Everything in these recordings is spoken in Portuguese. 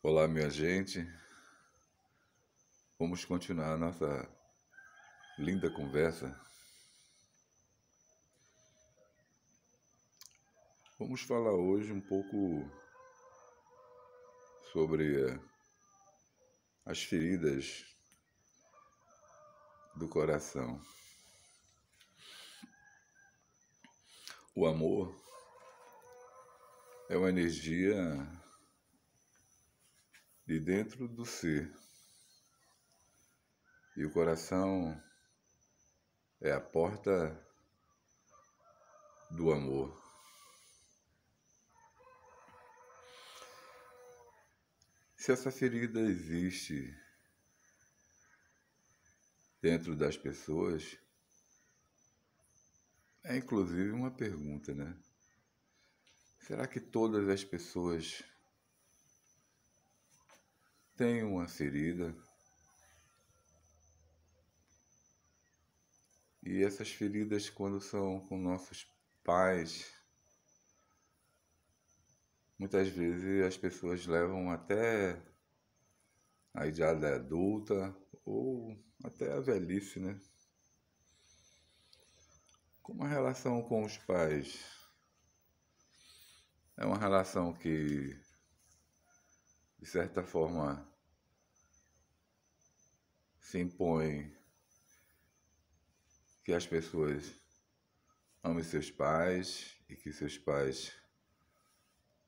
Olá, minha gente. Vamos continuar a nossa linda conversa. Vamos falar hoje um pouco sobre as feridas do coração. O amor é uma energia de dentro do ser. E o coração é a porta do amor. Se essa ferida existe dentro das pessoas, é inclusive uma pergunta, né? Será que todas as pessoas têm uma ferida? E essas feridas, quando são com nossos pais, muitas vezes as pessoas levam até a idade adulta ou até a velhice, né? Como a relação com os pais é uma relação que, de certa forma, se impõe que as pessoas amem seus pais e que seus pais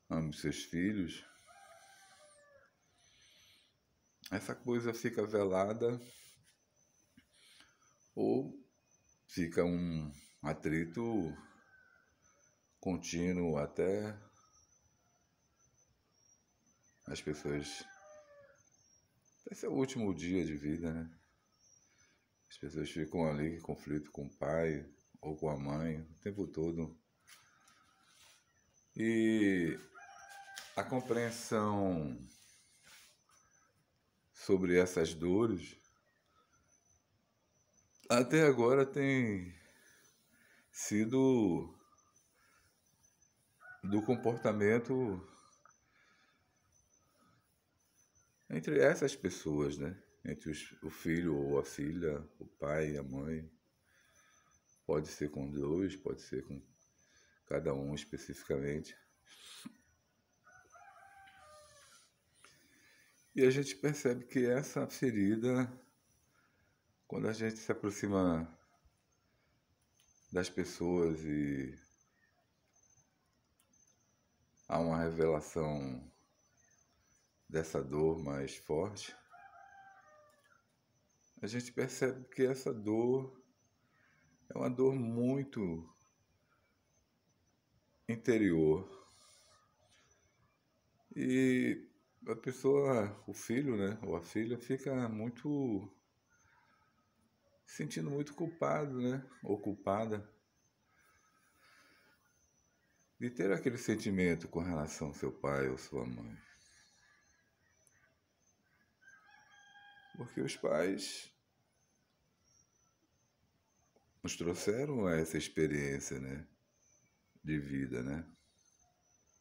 amem seus filhos. Essa coisa fica velada ou fica um atrito contínuo até as pessoas, até seu último dia de vida, né? As pessoas ficam ali em conflito com o pai ou com a mãe o tempo todo. E a compreensão sobre essas dores até agora tem sido do comportamento entre essas pessoas, né? Entre o filho ou a filha, o pai e a mãe. Pode ser com dois, pode ser com cada um especificamente. E a gente percebe que essa ferida, quando a gente se aproxima das pessoas e há uma revelação dessa dor mais forte, a gente percebe que essa dor é uma dor muito interior. E a pessoa, o filho, né, ou a filha, fica muito se sentindo muito culpado, né, ou culpada de ter aquele sentimento com relação ao seu pai ou sua mãe. Porque os pais nos trouxeram essa experiência, né, de vida, né?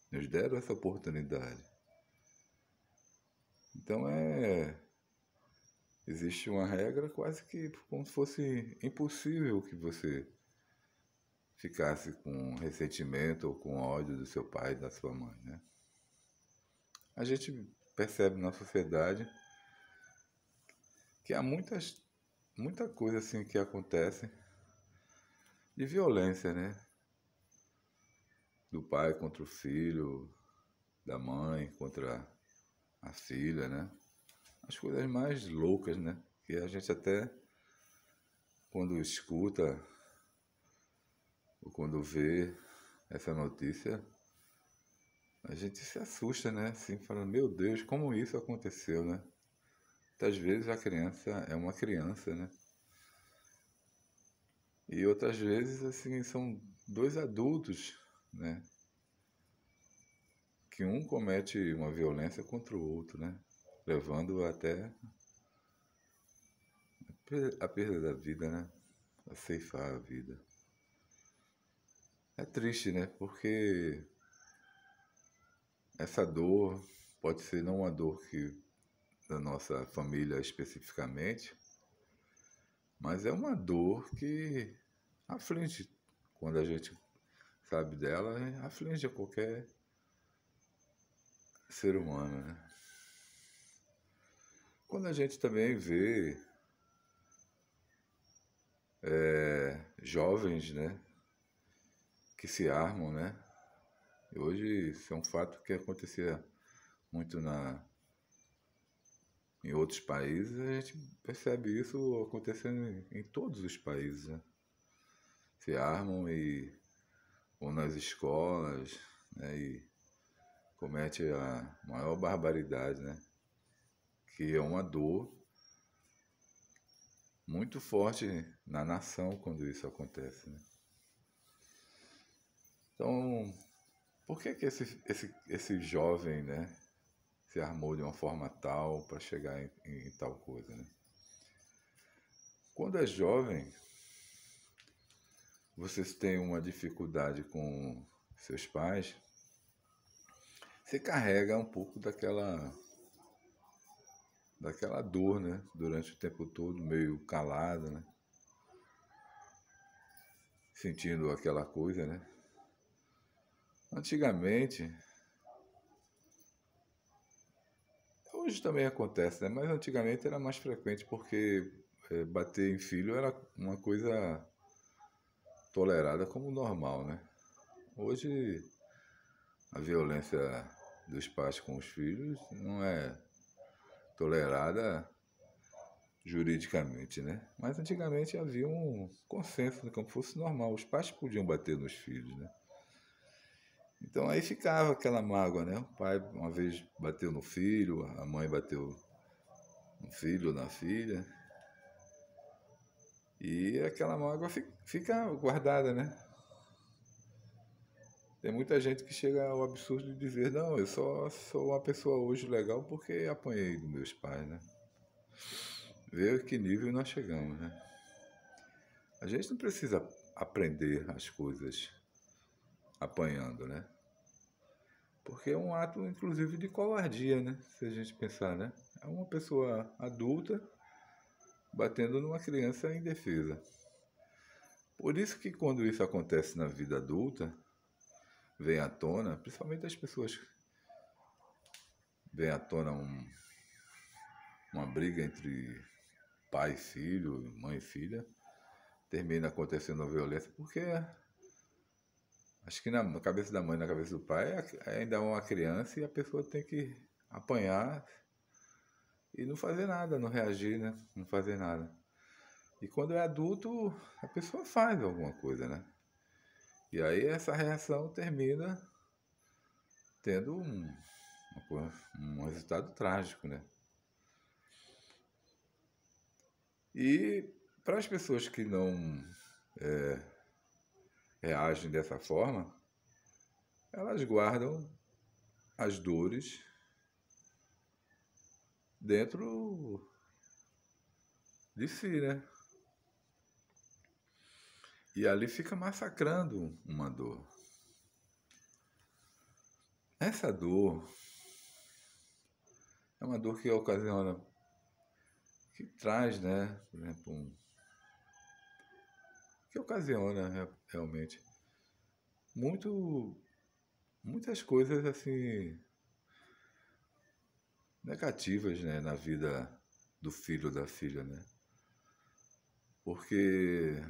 Nos deram essa oportunidade. Então existe uma regra quase que como se fosse impossível que você ficasse com ressentimento ou com ódio do seu pai e da sua mãe, né? A gente percebe na sociedade que há muita coisa assim que acontece de violência, né? Do pai contra o filho, da mãe contra a filha, né? As coisas mais loucas, né? Que a gente até, quando escuta ou quando vê essa notícia, a gente se assusta, né? Assim, falando, meu Deus, como isso aconteceu, né? Muitas vezes a criança é uma criança, né? E outras vezes, assim, são dois adultos, né? Que um comete uma violência contra o outro, né? Levando até a perda da vida, né? A ceifar a vida. É triste, né? Porque essa dor pode ser não uma dor que da nossa família especificamente, mas é uma dor que aflige quando a gente sabe dela, aflige a qualquer ser humano, né? Quando a gente também vê jovens, né, que se armam, né? E hoje isso é um fato que acontecia muito em outros países, a gente percebe isso acontecendo em todos os países, né? Se armam e vão nas escolas, né, e comete a maior barbaridade, né? Que é uma dor muito forte na nação quando isso acontece, né? Então, por que que esse jovem, né, se armou de uma forma tal para chegar em tal coisa, né? Quando é jovem, vocês têm uma dificuldade com seus pais, você carrega um pouco daquela dor, né? Durante o tempo todo, meio calado, né? Sentindo aquela coisa, né? Antigamente, hoje também acontece, né? Mas antigamente era mais frequente porque bater em filho era uma coisa tolerada como normal, né? Hoje a violência dos pais com os filhos não é tolerada juridicamente, né? Mas antigamente havia um consenso, né, como fosse normal. Os pais podiam bater nos filhos, né? Então aí ficava aquela mágoa, né? O pai uma vez bateu no filho, a mãe bateu no filho ou na filha, e aquela mágoa fica guardada, né? Tem muita gente que chega ao absurdo de dizer, não, eu só sou uma pessoa hoje legal porque apanhei dos meus pais, né? Vê a que nível nós chegamos, né? A gente não precisa aprender as coisas apanhando, né? Porque é um ato, inclusive, de covardia, né? Se a gente pensar, né? É uma pessoa adulta batendo numa criança indefesa. Por isso que quando isso acontece na vida adulta, vem à tona, principalmente as pessoas, vem à tona uma briga entre pai e filho, mãe e filha, termina acontecendo a violência, porque acho que na cabeça da mãe, na cabeça do pai, ainda é uma criança e a pessoa tem que apanhar e não fazer nada, não reagir, né? Não fazer nada. E quando é adulto, a pessoa faz alguma coisa, né? E aí essa reação termina tendo um resultado trágico, né? E para as pessoas que não reagem dessa forma, elas guardam as dores dentro de si, né? E ali fica massacrando uma dor. Essa dor é uma dor que ocasiona, que traz, né? Por exemplo, que ocasiona realmente muitas coisas assim negativas, né, na vida do filho ou da filha, né? Porque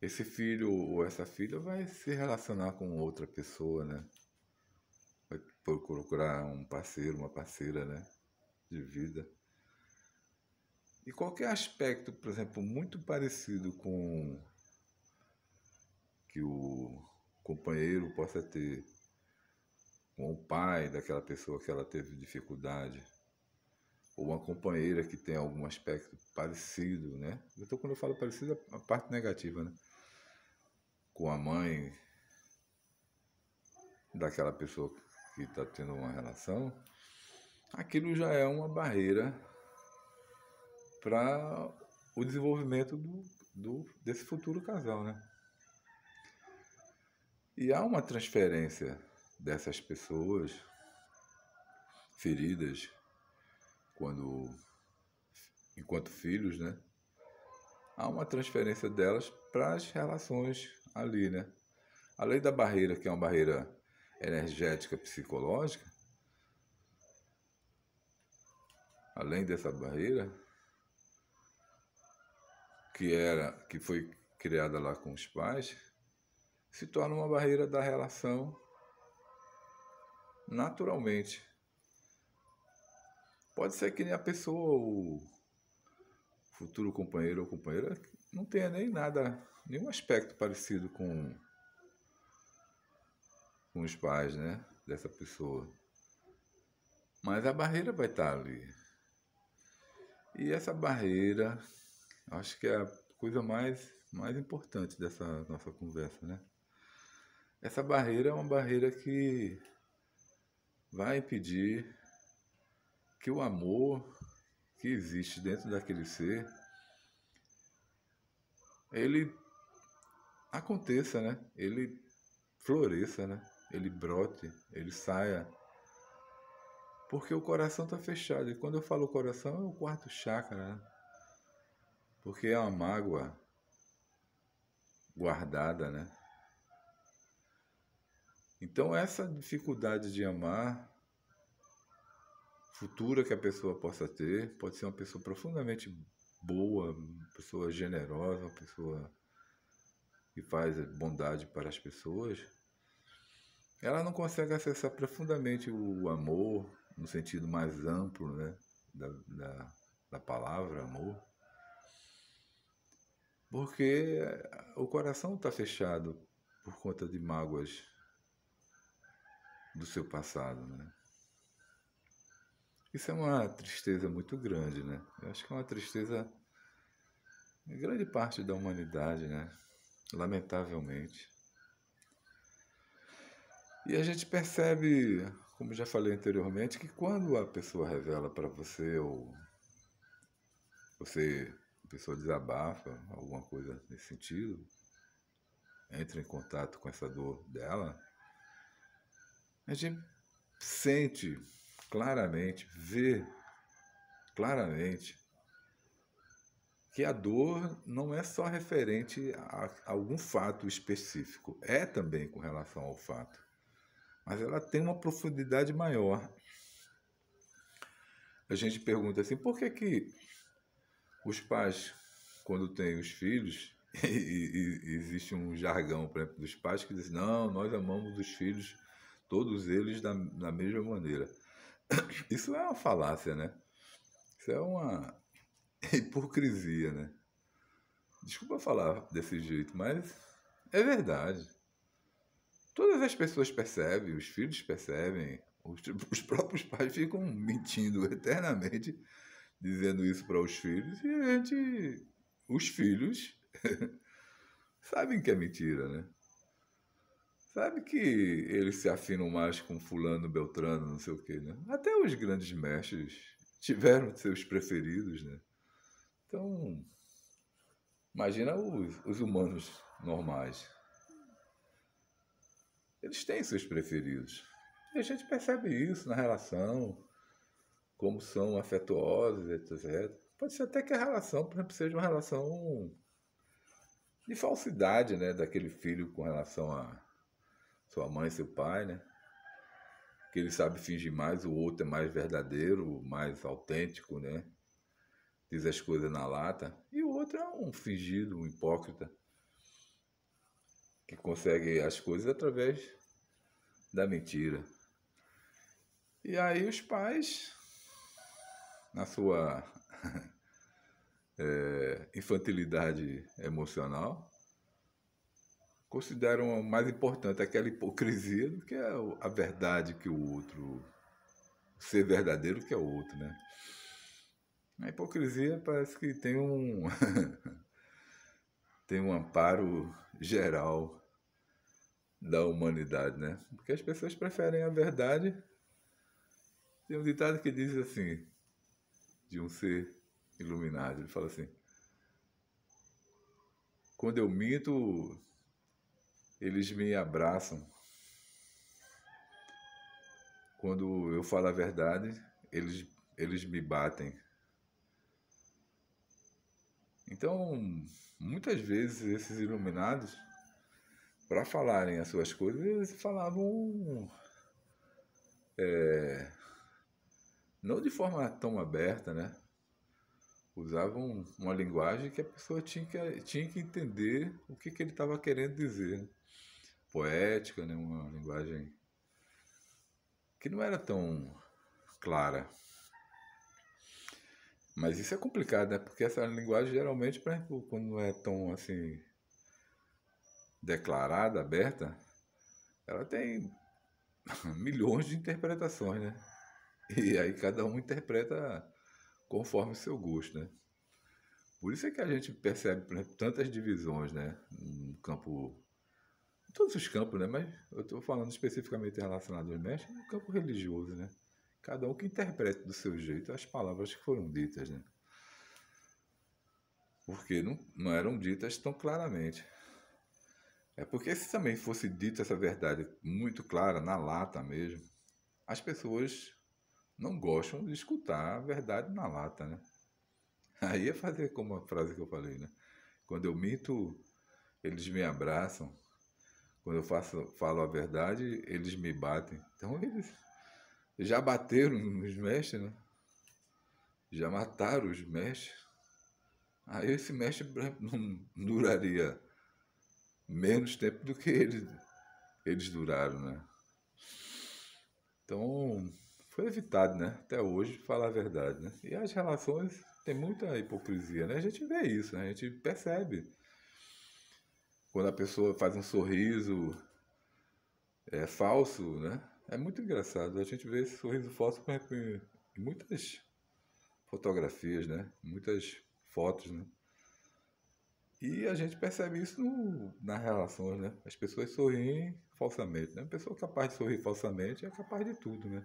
esse filho ou essa filha vai se relacionar com outra pessoa, né? Vai procurar um parceiro, uma parceira, né? De vida. E qualquer aspecto, por exemplo, muito parecido com que o companheiro possa ter com o pai daquela pessoa que ela teve dificuldade, ou uma companheira que tem algum aspecto parecido, né? Então, quando eu falo parecido, a parte negativa, né? Com a mãe daquela pessoa que está tendo uma relação, aquilo já é uma barreira para o desenvolvimento desse futuro casal, né? E há uma transferência dessas pessoas feridas quando, enquanto filhos, né? Há uma transferência delas para as relações ali, né? Além da barreira, que é uma barreira energética psicológica, além dessa barreira, que foi criada lá com os pais, se torna uma barreira da relação naturalmente. Pode ser que nem a pessoa, o futuro companheiro ou companheira, não tenha nem nada, nenhum aspecto parecido com os pais, né, dessa pessoa. Mas a barreira vai estar ali. E essa barreira, acho que é a coisa mais importante dessa nossa conversa, né? Essa barreira é uma barreira que vai impedir que o amor que existe dentro daquele ser, ele aconteça, né? Ele floresça, né? Ele brote, ele saia. Porque o coração está fechado. E quando eu falo coração, é o quarto chakra, né? Porque é uma mágoa guardada, né? Então essa dificuldade de amar futura que a pessoa possa ter, pode ser uma pessoa profundamente boa, uma pessoa generosa, uma pessoa que faz bondade para as pessoas, ela não consegue acessar profundamente o amor, no sentido mais amplo, né, da palavra amor, porque o coração está fechado por conta de mágoas do seu passado, né? Isso é uma tristeza muito grande, né? Eu acho que é uma tristeza em grande parte da humanidade, né? Lamentavelmente. E a gente percebe, como já falei anteriormente, que quando a pessoa revela para você, ou a pessoa desabafa, alguma coisa nesse sentido, entra em contato com essa dor dela, a gente sente claramente, vê claramente que a dor não é só referente a algum fato específico, é também com relação ao fato, mas ela tem uma profundidade maior. A gente pergunta assim, por que que os pais, quando têm os filhos, e existe um jargão, por exemplo, dos pais que dizem, não, nós amamos os filhos, todos eles da mesma maneira. Isso é uma falácia, né? Isso é uma hipocrisia, né? Desculpa falar desse jeito, mas é verdade. Todas as pessoas percebem, os filhos percebem, os próprios pais ficam mentindo eternamente, dizendo isso para os filhos, e os filhos, sabem que é mentira, né? Sabe que eles se afinam mais com fulano, beltrano, não sei o quê, né? Até os grandes mestres tiveram seus preferidos, né? Então, imagina os humanos normais. Eles têm seus preferidos. E a gente percebe isso na relação, como são afetuosos, etc. Pode ser até que a relação, por exemplo, seja uma relação de falsidade, né? Daquele filho com relação a sua mãe e seu pai, né? Que ele sabe fingir mais, o outro é mais verdadeiro, mais autêntico, né? Diz as coisas na lata. E o outro é um fingido, um hipócrita, que consegue as coisas através da mentira. E aí os pais, na sua infantilidade emocional, consideram mais importante aquela hipocrisia do que a verdade que o outro, ser verdadeiro que é o outro, né? A hipocrisia parece que tem tem um amparo geral da humanidade, né? Porque as pessoas preferem a verdade. Tem um ditado que diz assim, de um ser iluminado, ele fala assim, quando eu minto, eles me abraçam. quando eu falo a verdade, eles me batem. Então, muitas vezes esses iluminados, para falarem as suas coisas, eles falavam não de forma tão aberta, né? Usavam uma linguagem que a pessoa tinha que entender o que ele estava querendo dizer, né? Poética, né? Uma linguagem que não era tão clara. Mas isso é complicado, né? Porque essa linguagem geralmente, por exemplo, quando não é tão assim declarada, aberta, ela tem milhões de interpretações, né? E aí cada um interpreta conforme o seu gosto, né? Por isso é que a gente percebe, por exemplo, tantas divisões, né? No campo, em todos os campos, né? Mas eu estou falando especificamente relacionado aos mestres, no campo religioso, né? Cada um que interpreta do seu jeito as palavras que foram ditas, né? Porque não eram ditas tão claramente. É porque se também fosse dita essa verdade muito clara, na lata mesmo, as pessoas não gostam de escutar a verdade na lata, né? Aí é fazer como a frase que eu falei, né? Quando eu minto, eles me abraçam. Quando eu falo a verdade, eles me batem. Então eles já bateram nos mestres, né? Já mataram os mestres. Aí esse mestre, por exemplo, não duraria menos tempo do que eles duraram, né? Então, foi evitado, né? Até hoje, falar a verdade, né? E as relações tem muita hipocrisia, né? A gente vê isso, né? A gente percebe. Quando a pessoa faz um sorriso falso, né? É muito engraçado. A gente vê esse sorriso falso, por exemplo, em muitas fotografias, né? Muitas fotos, né? E a gente percebe isso nas relações, né? As pessoas sorriem falsamente, né? A pessoa capaz de sorrir falsamente é capaz de tudo, né?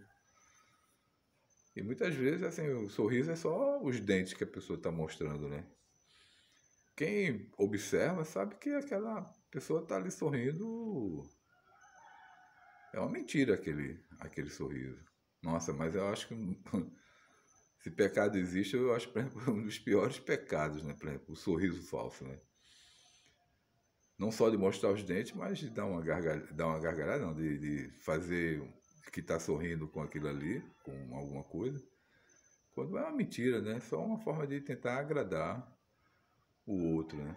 E muitas vezes, assim, o sorriso é só os dentes que a pessoa está mostrando, né? Quem observa sabe que aquela pessoa está ali sorrindo. É uma mentira aquele sorriso. Nossa, mas eu acho que se pecado existe, eu acho, por exemplo, um dos piores pecados, né? Por exemplo, o sorriso falso, né? Não só de mostrar os dentes, mas de dar uma gargalhada, não, de fazer que está sorrindo com aquilo ali, com alguma coisa, quando é uma mentira, né? Só uma forma de tentar agradar o outro, né?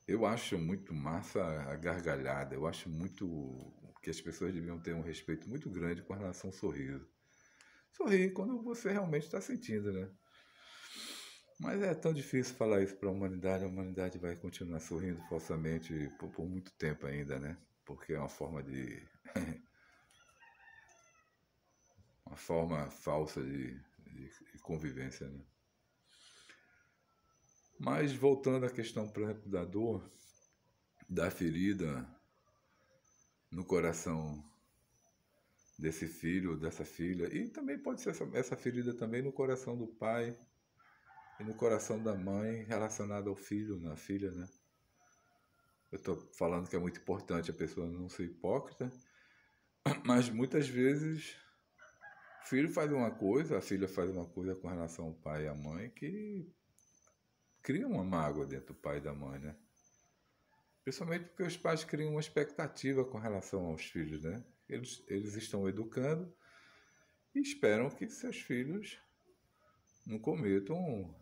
Eu acho muito massa a gargalhada, eu acho muito que as pessoas deviam ter um respeito muito grande com relação ao sorriso. Sorrir quando você realmente está sentindo, né? Mas é tão difícil falar isso para a humanidade vai continuar sorrindo falsamente por muito tempo ainda, né? Porque é uma forma uma forma falsa de convivência, né? Mas voltando à questão, por exemplo, da dor, da ferida no coração desse filho ou dessa filha, e também pode ser essa ferida também no coração do pai e no coração da mãe relacionada ao filho, na filha, né? Eu estou falando que é muito importante a pessoa não ser hipócrita, mas muitas vezes o filho faz uma coisa, a filha faz uma coisa com relação ao pai e à mãe que cria uma mágoa dentro do pai e da mãe, né? Principalmente porque os pais criam uma expectativa com relação aos filhos, né? Eles estão educando e esperam que seus filhos não cometam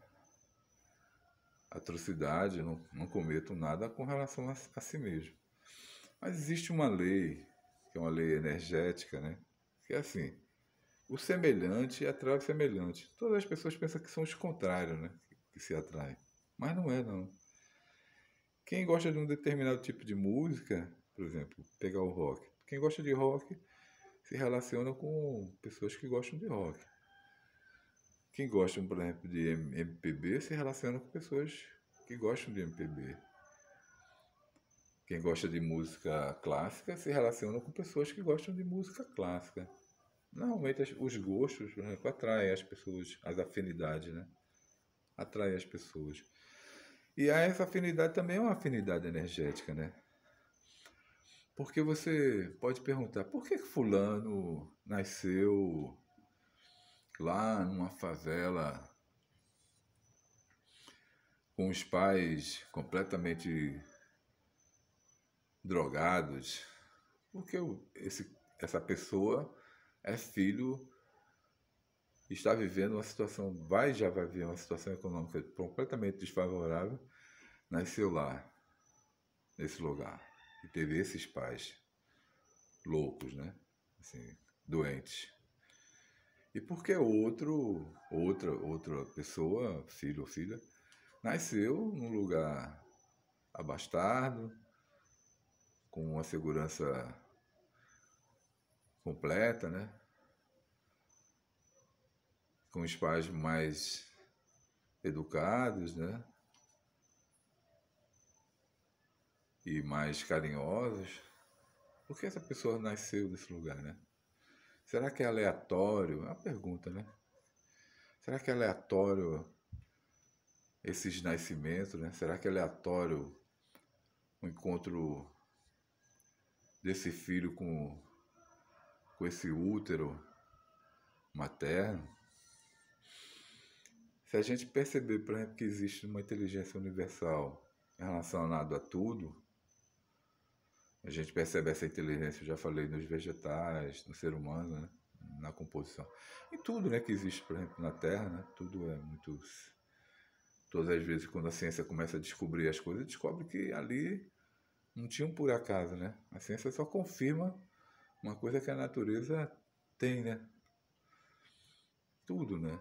atrocidade, não cometam nada com relação a si mesmo. Mas existe uma lei, que é uma lei energética, né? Que é assim, o semelhante atrai o semelhante. Todas as pessoas pensam que são os contrários, né? Que se atraem. Mas não é, não. Quem gosta de um determinado tipo de música, por exemplo, pegar o rock. Quem gosta de rock se relaciona com pessoas que gostam de rock. Quem gosta, por exemplo, de MPB se relaciona com pessoas que gostam de MPB. Quem gosta de música clássica se relaciona com pessoas que gostam de música clássica. Normalmente os gostos, por exemplo, atraem as pessoas, as afinidades, né? Atraem as pessoas. E essa afinidade também é uma afinidade energética, né? Porque você pode perguntar, por que fulano nasceu lá numa favela com os pais completamente drogados? Porque essa pessoa é filho, está vivendo uma situação, já vai viver uma situação econômica completamente desfavorável, nasceu lá, nesse lugar, e teve esses pais loucos, né? Assim, doentes. E porque outra pessoa, filho ou filha, nasceu num lugar abastado, com uma segurança completa, né? Com os pais mais educados, né? E mais carinhosos. Por que essa pessoa nasceu nesse lugar, né? Será que é aleatório? É uma pergunta, né? Será que é aleatório esses nascimentos, né? Será que é aleatório o encontro desse filho com esse útero materno? Se a gente perceber, por exemplo, que existe uma inteligência universal relacionada a tudo, a gente percebe essa inteligência, eu já falei, nos vegetais, no ser humano, né? Na composição. Em tudo, né, que existe, por exemplo, na Terra, né? Tudo é muito... Todas as vezes, quando a ciência começa a descobrir as coisas, descobre que ali não tinha um por acaso, né? A ciência só confirma uma coisa que a natureza tem, né? Tudo, né?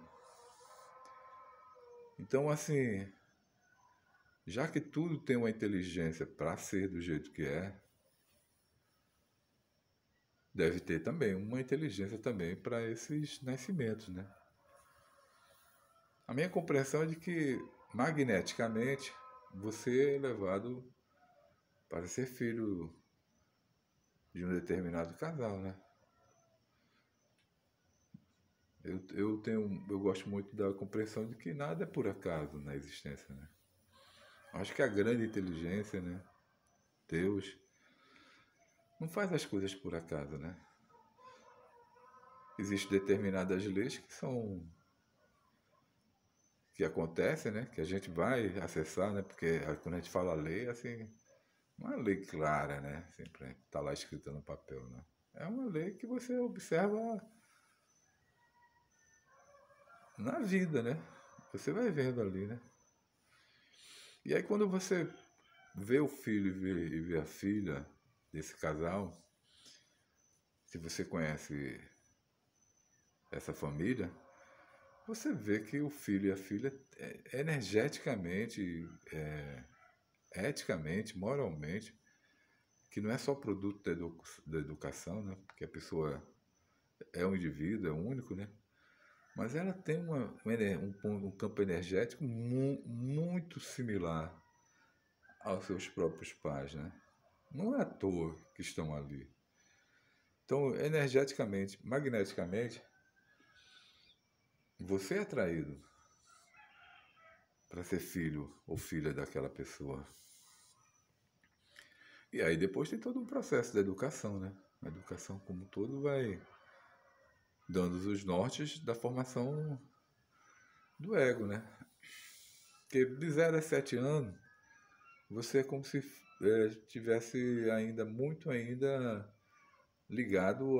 Então, assim, já que tudo tem uma inteligência para ser do jeito que é, deve ter também uma inteligência também para esses nascimentos, né? A minha compreensão é de que magneticamente você é levado para ser filho de um determinado casal, né? Eu gosto muito da compreensão de que nada é por acaso na existência, né? Acho que a grande inteligência, né? Deus não faz as coisas por acaso, né? Existem determinadas leis que acontecem, né? Que a gente vai acessar, né? Porque quando a gente fala lei, assim, não é uma lei clara, né? Sempre está lá escrita no papel, né? É uma lei que você observa na vida, né? Você vai vendo ali, né? E aí quando você vê o filho e vê a filha desse casal, se você conhece essa família, você vê que o filho e a filha, energeticamente, eticamente, moralmente, que não é só produto da educação, né? Porque a pessoa é um indivíduo, é único, né? Mas ela tem um campo energético muito similar aos seus próprios pais, né? Não é à toa que estão ali. Então, energeticamente, magneticamente, você é atraído para ser filho ou filha daquela pessoa. E aí depois tem todo um processo da educação, né? A educação como um todo vai dando os nortes da formação do ego, né? Porque de 0 a 7 anos, você é como se tivesse ainda muito ainda ligado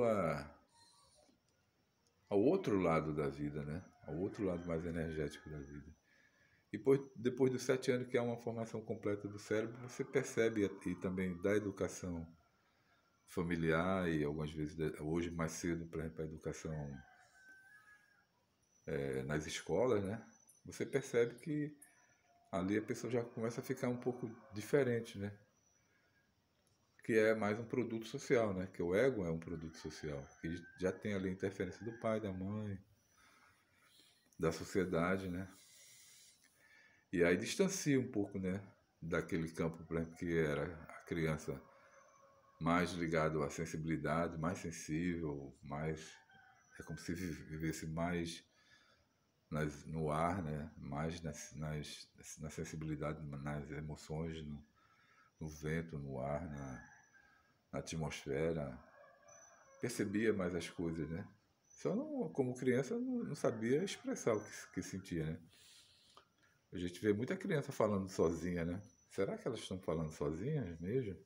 ao outro lado da vida, né? Ao outro lado mais energético da vida. E depois dos 7 anos, que é uma formação completa do cérebro, você percebe, e também da educação familiar, e algumas vezes, hoje mais cedo, por exemplo, a educação nas escolas, né? Você percebe que ali a pessoa já começa a ficar um pouco diferente, né? Que é mais um produto social, né? Que o ego é um produto social, que já tem ali a interferência do pai, da mãe, da sociedade, né? E aí distancia um pouco, né? Daquele campo, por exemplo, que era a criança mais ligado à sensibilidade, mais sensível, mais... É como se vivesse mais no ar, né? Mais na sensibilidade, nas emoções, no vento, no ar, a atmosfera, percebia mais as coisas, né? Só não, como criança não sabia expressar o que sentia, né? A gente vê muita criança falando sozinha, né? Será que elas estão falando sozinhas mesmo?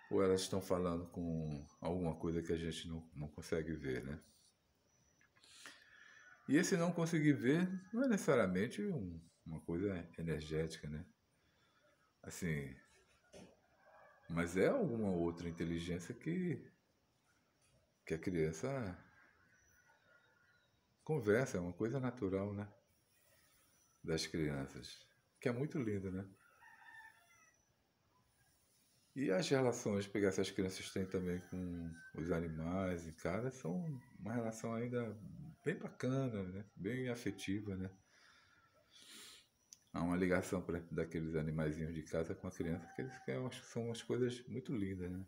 Ou elas estão falando com alguma coisa que a gente não consegue ver, né? E esse não conseguir ver não é necessariamente uma coisa energética, né? Assim, mas é alguma outra inteligência que a criança conversa, é uma coisa natural, né? Das crianças, que é muito lindo, né? E as relações que essas crianças têm também com os animais em casa são uma relação ainda bem bacana, né? Bem afetiva, né? Há uma ligação, por exemplo, daqueles animaizinhos de casa com a criança, que eu acho que são umas coisas muito lindas, né?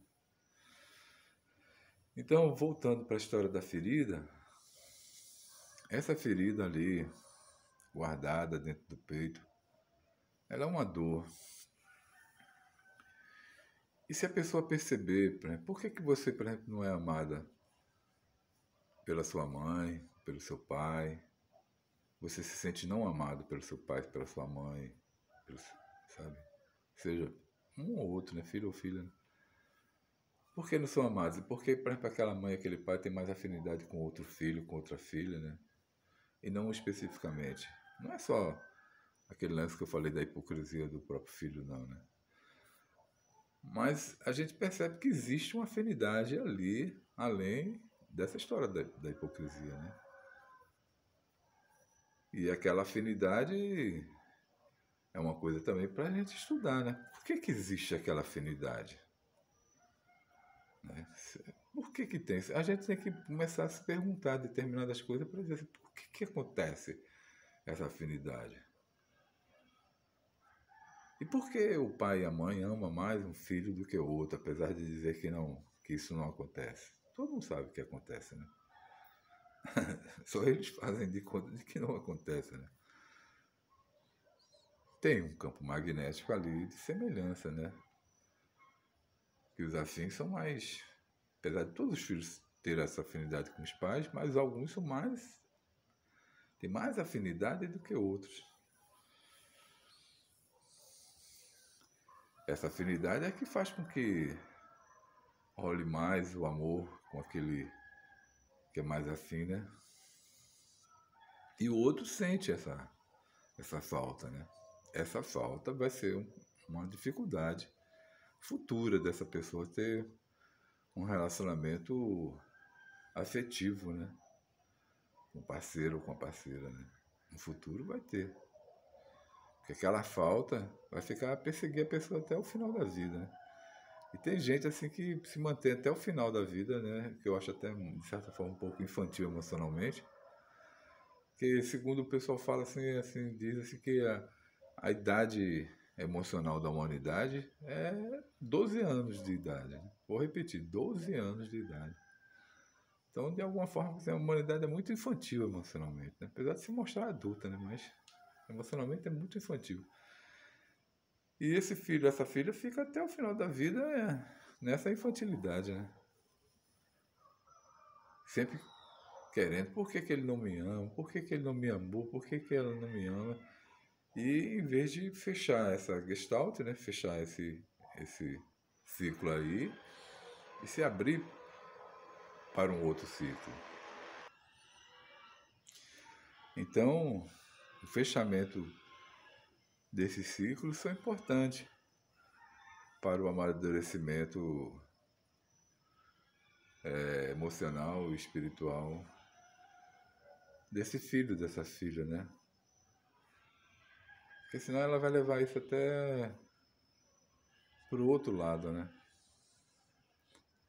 Então, voltando para a história da ferida, essa ferida ali, guardada dentro do peito, ela é uma dor. E se a pessoa perceber, por exemplo, por que você, por exemplo, não é amada pela sua mãe, pelo seu pai? Você se sente não amado pelo seu pai, pela sua mãe, pelo, sabe? Seja um ou outro, né? Filho ou filha. Né? Por que não são amados? Porque, por exemplo, aquela mãe, aquele pai tem mais afinidade com outro filho, com outra filha, né? E não especificamente. Não é só aquele lance que eu falei da hipocrisia do próprio filho, não, né? Mas a gente percebe que existe uma afinidade ali, além dessa história da hipocrisia, né? E aquela afinidade é uma coisa também para a gente estudar, né? Por que existe aquela afinidade? Né? Por que tem? A gente tem que começar a se perguntar determinadas coisas para dizer assim, por que acontece essa afinidade? E por que o pai e a mãe amam mais um filho do que o outro, apesar de dizer que não, que isso não acontece? Todo mundo sabe o que acontece, né? Só eles fazem de conta de que não acontece, né? Tem um campo magnético ali de semelhança, né? Que os afins são mais, apesar de todos os filhos terem essa afinidade com os pais, mas alguns são mais, têm mais afinidade do que outros. Essa afinidade é que faz com que role mais o amor com aquele que é mais afim, né? E o outro sente essa falta, né? Essa falta vai ser uma dificuldade futura dessa pessoa ter um relacionamento afetivo, né? Com o parceiro ou com a parceira, né? No futuro vai ter. Porque aquela falta vai ficar a perseguir a pessoa até o final da vida, né? E tem gente assim que se mantém até o final da vida, né? Que eu acho até, de certa forma, um pouco infantil emocionalmente. Que segundo o pessoal fala assim diz assim que a idade emocional da humanidade é 12 anos de idade. Né? Vou repetir, 12 anos de idade. Então, de alguma forma, assim, a humanidade é muito infantil emocionalmente, né? Apesar de se mostrar adulta, né? Mas emocionalmente é muito infantil. E esse filho, essa filha fica até o final da vida nessa infantilidade, né? Sempre querendo, por que ele não me ama? Por que ele não me amou? Por que ela não me ama? E em vez de fechar essa gestalt, né? Fechar esse ciclo aí e se abrir para um outro ciclo. Então, o fechamento desses ciclos são importantes para o amadurecimento emocional e espiritual desse filho, dessa filha, né? Porque senão ela vai levar isso até para o outro lado, né?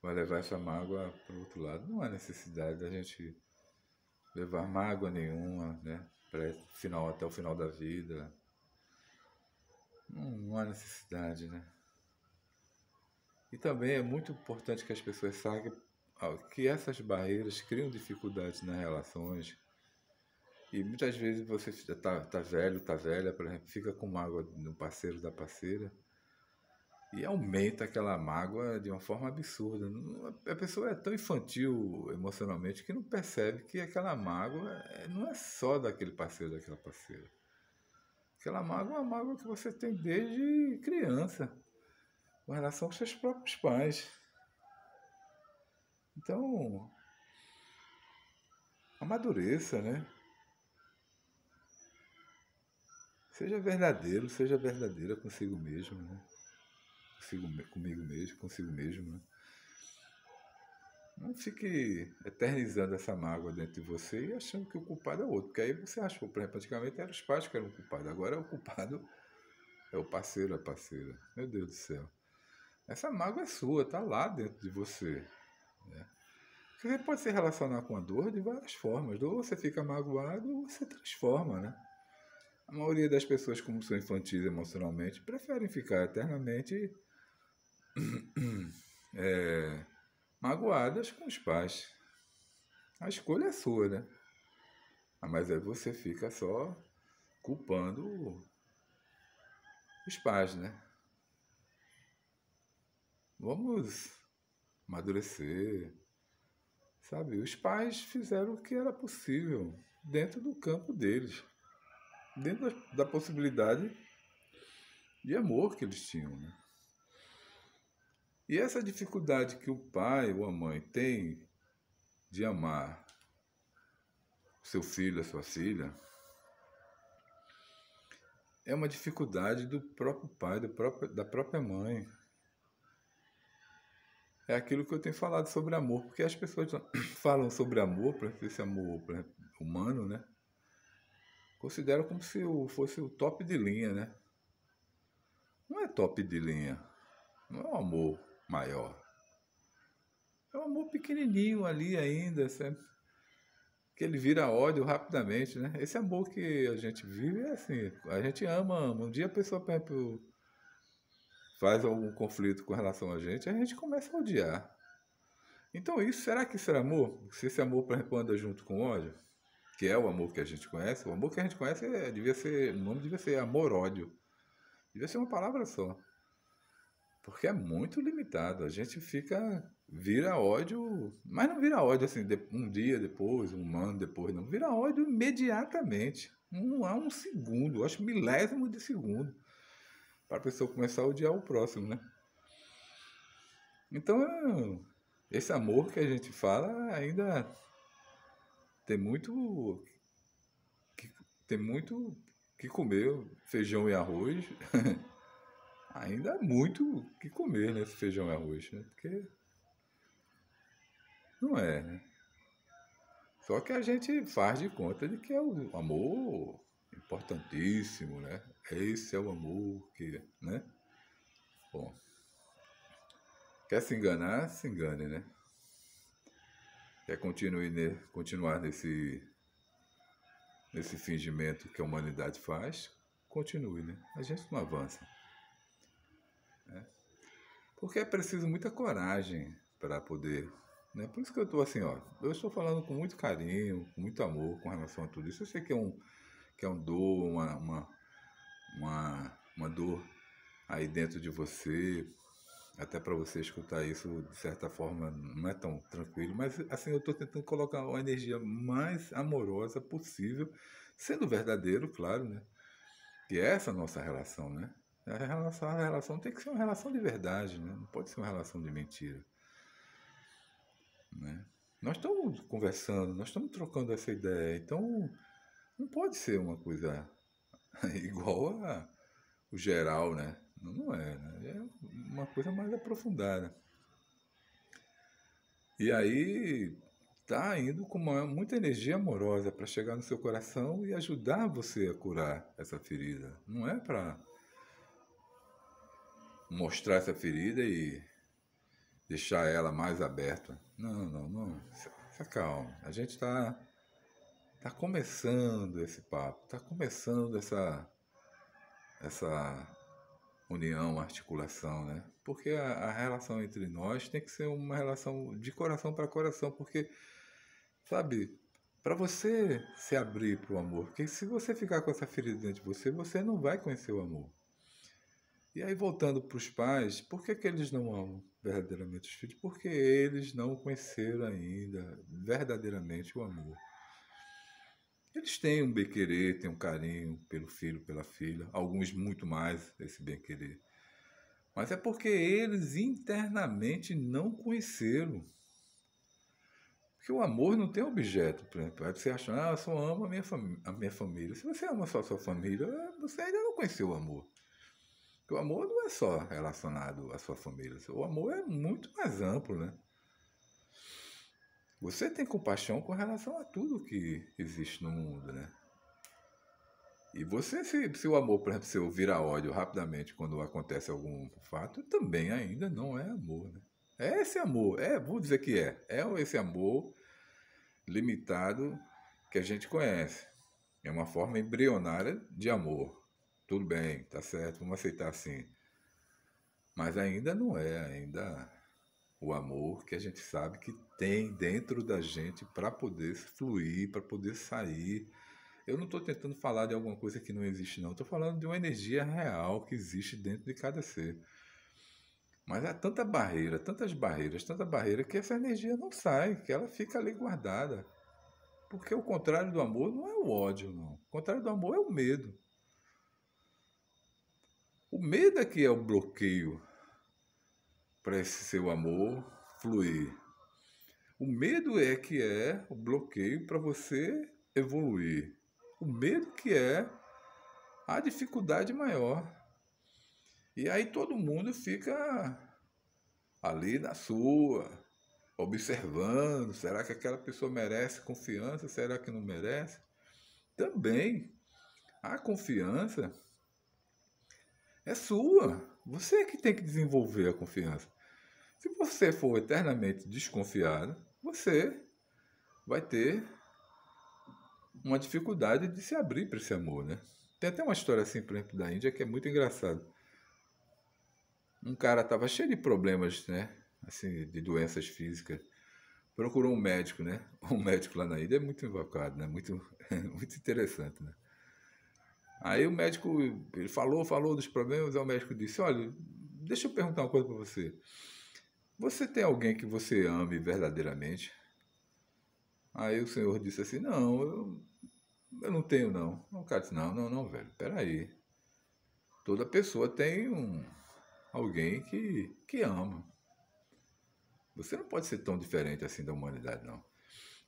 Vai levar essa mágoa para o outro lado. Não há necessidade da gente levar mágoa nenhuma, né? Até o final da vida. Não há necessidade, né? E também é muito importante que as pessoas saibam que essas barreiras criam dificuldades nas relações. E muitas vezes você tá velho, tá velha, por exemplo, fica com mágoa no parceiro da parceira. e aumenta aquela mágoa de uma forma absurda. A pessoa é tão infantil emocionalmente que não percebe que aquela mágoa não é só daquele parceiro, daquela parceira. Aquela mágoa é uma mágoa que você tem desde criança, com relação aos seus próprios pais. Então, amadureça, né? Seja verdadeiro, seja verdadeira consigo mesmo, né? Comigo mesmo, consigo mesmo, né? Não fique eternizando essa mágoa dentro de você e achando que o culpado é o outro. Porque aí você achou, por exemplo, antigamente eram os pais que eram o culpado. Agora o culpado é o parceiro, a parceira. Meu Deus do céu. Essa mágoa é sua, tá lá dentro de você. Né? Você pode se relacionar com a dor de várias formas. Ou você fica magoado ou você transforma, né? A maioria das pessoas, como são infantis emocionalmente, preferem ficar eternamente magoadas com os pais. A escolha é sua, né? Mas aí você fica só culpando os pais, né? Vamos amadurecer, sabe? Os pais fizeram o que era possível dentro do campo deles, dentro da possibilidade de amor que eles tinham, né? E essa dificuldade que o pai ou a mãe tem de amar o seu filho, a sua filha, é uma dificuldade do próprio pai, da própria mãe. É aquilo que eu tenho falado sobre amor, porque as pessoas falam sobre amor, esse amor humano, né? Consideram como se fosse o top de linha, né? Não é top de linha, não é um amor maior. É um amor pequenininho ali ainda, sabe? Que ele vira ódio rapidamente, né? Esse amor que a gente vive é assim, a gente ama. Um dia a pessoa, por exemplo, faz algum conflito com relação a gente começa a odiar. Então será que isso é amor? Se esse amor, por exemplo, anda junto com ódio, que é o amor que a gente conhece, o amor que a gente conhece o nome devia ser amor-ódio. Devia ser uma palavra só. Porque é muito limitado. A gente vira ódio, mas não vira ódio assim, um dia depois, um ano depois, não. Vira ódio imediatamente. Não há um segundo, acho milésimo de segundo, para a pessoa começar a odiar o próximo, né? Então, esse amor que a gente fala ainda tem muito tem muito que comer, feijão e arroz. Ainda há muito que comer nesse feijão e arroz, né? Porque não é, né? Só que a gente faz de conta de que é o amor importantíssimo, né? Esse é o amor que, né? Bom, quer se enganar, se engane, né? Quer continuar nesse fingimento que a humanidade faz, continue, né? A gente não avança. Né? Porque é preciso muita coragem para poder... Né? Por isso que eu estou assim, ó. Eu estou falando com muito carinho, com muito amor com relação a tudo isso. Eu sei que é um dor, uma dor aí dentro de você, até para você escutar isso de certa forma não é tão tranquilo, mas assim eu estou tentando colocar uma energia mais amorosa possível, sendo verdadeiro, claro, né? Que é essa nossa relação, né? A relação tem que ser uma relação de verdade, né? Não pode ser uma relação de mentira, né? Nós estamos conversando, nós estamos trocando essa ideia, então não pode ser uma coisa igual o geral, né? Não é, né? É uma coisa mais aprofundada. E aí tá indo com muita energia amorosa para chegar no seu coração e ajudar você a curar essa ferida. Não é para mostrar essa ferida e deixar ela mais aberta. Não. Se acalma. A gente tá começando esse papo, tá começando essa união, articulação, né? Porque a relação entre nós tem que ser uma relação de coração para coração, porque, sabe, para você se abrir para o amor, porque se você ficar com essa ferida dentro de você, você não vai conhecer o amor. E aí, voltando para os pais, por que que eles não amam verdadeiramente os filhos? Porque eles não conheceram ainda verdadeiramente o amor. Eles têm um bem-querer, têm um carinho pelo filho, pela filha, alguns muito mais esse bem-querer. Mas é porque eles internamente não conheceram. Porque o amor não tem objeto, por exemplo. Aí você acha, eu só amo a minha família. Se você ama só a sua família, você ainda não conheceu o amor. Porque o amor não é só relacionado à sua família. O amor é muito mais amplo, né? Você tem compaixão com relação a tudo que existe no mundo, né? E você, se o amor, por exemplo, se eu vira ódio rapidamente quando acontece algum fato, também ainda não é amor, né? É esse amor, vou dizer que é esse amor limitado que a gente conhece. É uma forma embrionária de amor. Tudo bem, tá certo, vamos aceitar assim. Mas ainda não é ainda o amor que a gente sabe que tem dentro da gente para poder fluir, para poder sair. Eu não estou tentando falar de alguma coisa que não existe, não. Estou falando de uma energia real que existe dentro de cada ser. Mas há tanta barreira, tanta barreira, que essa energia não sai, que ela fica ali guardada. Porque o contrário do amor não é o ódio, não. O contrário do amor é o medo. O medo é que é o bloqueio para esse seu amor fluir. O medo é que é o bloqueio para você evoluir. O medo que é a dificuldade maior. E aí todo mundo fica ali na sua, observando. Será que aquela pessoa merece confiança? Será que não merece? Também a confiança é sua. Você é que tem que desenvolver a confiança. Se você for eternamente desconfiado, você vai ter uma dificuldade de se abrir para esse amor, né? Tem até uma história assim, por exemplo, da Índia que é muito engraçado. Um cara estava cheio de problemas, né? Assim, de doenças físicas. Procurou um médico, né? Um médico lá na Índia é muito invocado, né? Muito, muito interessante, né? Aí o médico, ele falou dos problemas, aí o médico disse, olha, deixa eu perguntar uma coisa para você. Você tem alguém que você ame verdadeiramente? Aí o senhor disse assim, não, eu não tenho não. O cara disse, não, velho, peraí. Toda pessoa tem alguém que ama. Você não pode ser tão diferente assim da humanidade, não.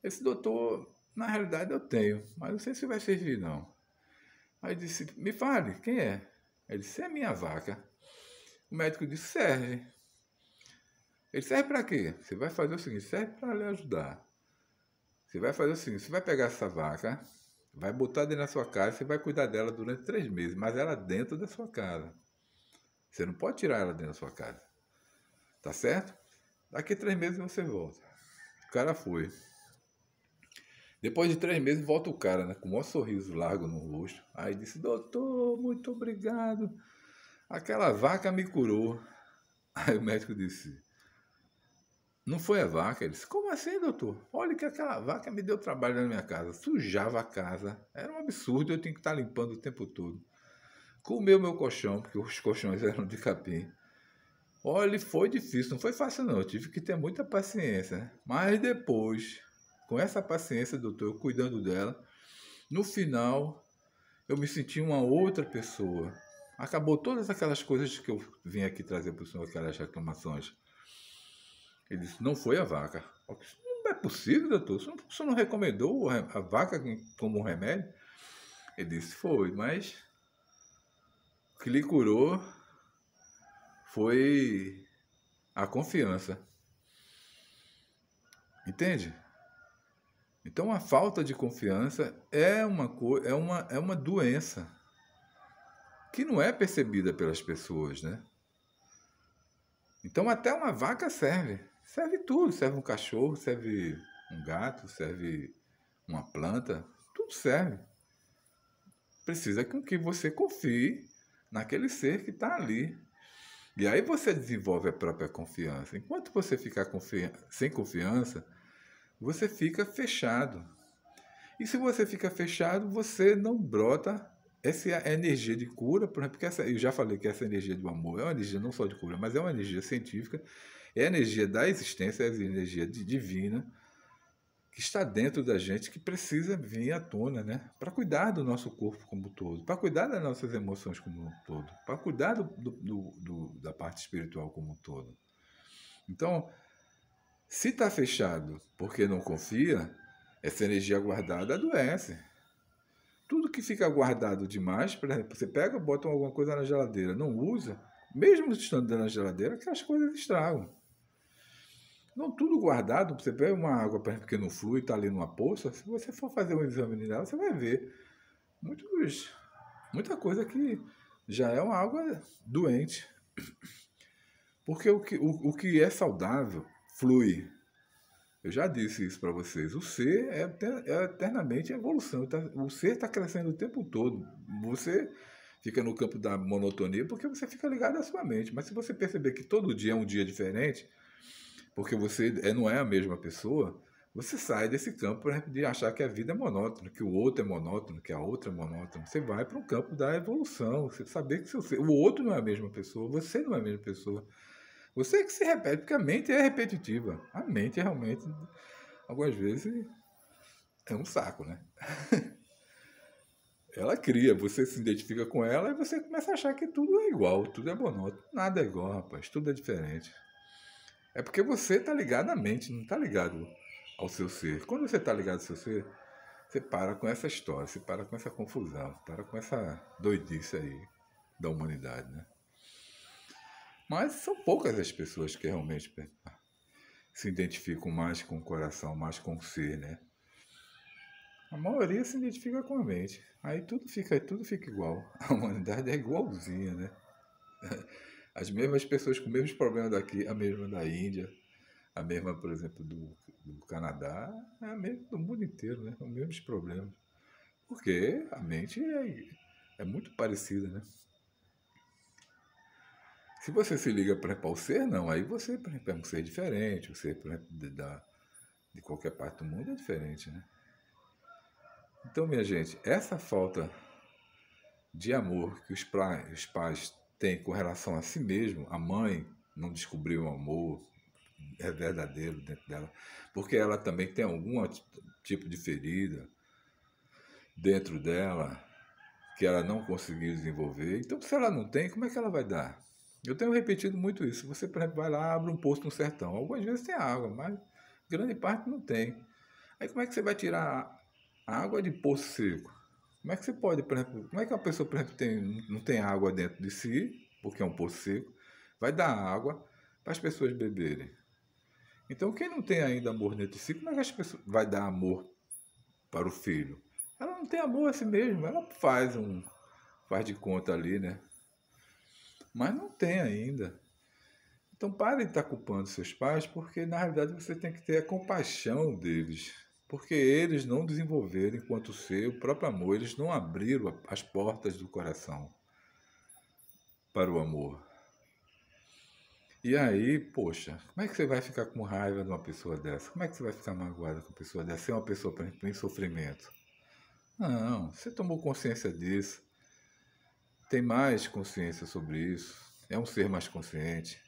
Esse doutor, na realidade eu tenho, mas não sei se vai servir, não. Aí disse, me fale, quem é? Ele disse, é minha vaca. O médico disse, serve. Ele serve para quê? Você vai fazer o seguinte, serve para lhe ajudar. Você vai fazer o seguinte, você vai pegar essa vaca, vai botar dentro da sua casa, você vai cuidar dela durante 3 meses, mas ela dentro da sua casa. Você não pode tirar ela dentro da sua casa. Tá certo? Daqui 3 meses você volta. O cara foi. Depois de 3 meses volta o cara, né? Com o maior sorriso largo no rosto. Aí disse, doutor, muito obrigado. Aquela vaca me curou. Aí o médico disse, não foi a vaca? Ele disse, como assim, doutor? Olha que aquela vaca me deu trabalho na minha casa. Sujava a casa. Era um absurdo, eu tinha que estar limpando o tempo todo. Comeu meu colchão, porque os colchões eram de capim. Olha, foi difícil, não foi fácil não. Eu tive que ter muita paciência, né? Mas depois, com essa paciência, doutor, eu cuidando dela, no final, eu me senti uma outra pessoa. Acabou todas aquelas coisas que eu vim aqui trazer para o senhor, aquelas reclamações. Ele disse, não foi a vaca. Não é possível, doutor. O senhor não recomendou a vaca como um remédio? Ele disse, foi, mas o que lhe curou foi a confiança. Entende? Então a falta de confiança é uma doença que não é percebida pelas pessoas, né? Então até uma vaca serve. Serve tudo. Serve um cachorro, serve um gato, serve uma planta. Tudo serve. Precisa com que você confie naquele ser que está ali. E aí você desenvolve a própria confiança. Enquanto você ficar sem confiança, você fica fechado. E se você fica fechado, você não brota essa é a energia de cura, por exemplo, porque eu já falei que essa energia do amor é uma energia não só de cura, mas é uma energia científica, é a energia da existência, é a energia divina, que está dentro da gente, que precisa vir à tona, né? Para cuidar do nosso corpo como um todo, para cuidar das nossas emoções como um todo, para cuidar da parte espiritual como um todo. Então, se está fechado porque não confia, essa energia guardada adoece. Tudo que fica guardado demais, por exemplo, você pega, bota alguma coisa na geladeira, não usa, mesmo estando dentro da geladeira, que as coisas estragam. Não tudo guardado, você pega uma água, por exemplo, que não flui, está ali numa poça, se você for fazer um exame nela, você vai ver muita coisa que já é uma água doente. Porque o que é saudável flui. Eu já disse isso para vocês. O ser é eternamente evolução. O ser está crescendo o tempo todo. Você fica no campo da monotonia porque você fica ligado à sua mente. Mas se você perceber que todo dia é um dia diferente, porque você não é a mesma pessoa, você sai desse campo, por exemplo, de achar que a vida é monótona, que o outro é monótono, que a outra é monótona. Você vai para um campo da evolução. Você saber que o outro não é a mesma pessoa, você não é a mesma pessoa. Você é que se repete, porque a mente é repetitiva. A mente realmente, algumas vezes, é um saco, né? Ela cria, você se identifica com ela e você começa a achar que tudo é igual, tudo é monótono. Nada é igual, rapaz, tudo é diferente. É porque você está ligado à mente, não está ligado ao seu ser. Quando você está ligado ao seu ser, você para com essa história, você para com essa confusão, para com essa doidice aí da humanidade, né? Mas são poucas as pessoas que realmente se identificam mais com o coração, mais com o ser, né? A maioria se identifica com a mente. Aí tudo fica igual. A humanidade é igualzinha, né? As mesmas pessoas com os mesmos problemas daqui, a mesma da Índia, a mesma, por exemplo, do Canadá, é a mesma do mundo inteiro, né? Os mesmos problemas. Porque a mente é muito parecida, né? Se você se liga, por exemplo, ao ser, não. Aí você, por exemplo, é um ser diferente. O ser, por exemplo, de qualquer parte do mundo é diferente, né? Então, minha gente, essa falta de amor que os pais têm com relação a si mesmo, a mãe não descobriu o amor verdadeiro dentro dela, porque ela também tem algum tipo de ferida dentro dela que ela não conseguiu desenvolver. Então, se ela não tem, como é que ela vai dar? Eu tenho repetido muito isso. Você, por exemplo, vai lá, abre um poço no sertão. Algumas vezes tem água, mas grande parte não tem. Aí como é que você vai tirar a água de poço seco? Como é que você pode, por exemplo, como é que a pessoa, por exemplo, não tem água dentro de si, porque é um poço seco, vai dar água para as pessoas beberem? Então, quem não tem ainda amor dentro de si, como é que as pessoas vai dar amor para o filho? Ela não tem amor a si mesma, ela faz de conta ali, né? Mas não tem ainda. Então pare de estar culpando seus pais, porque na realidade você tem que ter a compaixão deles. Porque eles não desenvolveram enquanto ser o próprio amor, eles não abriram as portas do coração para o amor. E aí, poxa, como é que você vai ficar com raiva de uma pessoa dessa? Como é que você vai ficar magoada com uma pessoa dessa? Se é uma pessoa, por exemplo, em sofrimento. Não, você tomou consciência disso, tem mais consciência sobre isso, é um ser mais consciente.